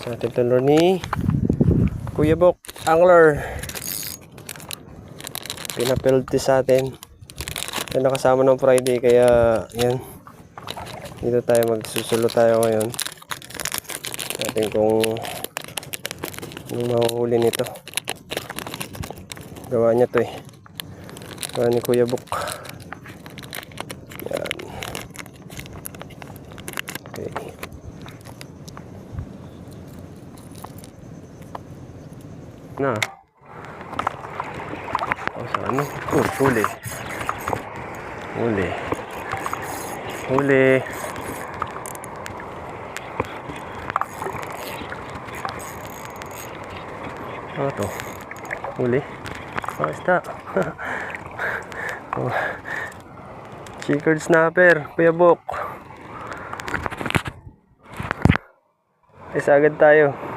Sa ating tulor ni Kuya Bok Angler. Pinapilti sa atin. Yan nakasama ng Friday kaya yan. Dito tayo magsusulo tayo ngayon. Natin kung mahuhuli nito. Gawa niya to eh. Gawa ni Kuya Bok. Yan. Okay. Na. O sa ano? Huli. Huli. Huli. Ano to? Huli. Basta. Oh. Chickered snapper. Kuya Bok. Isa agad tayo.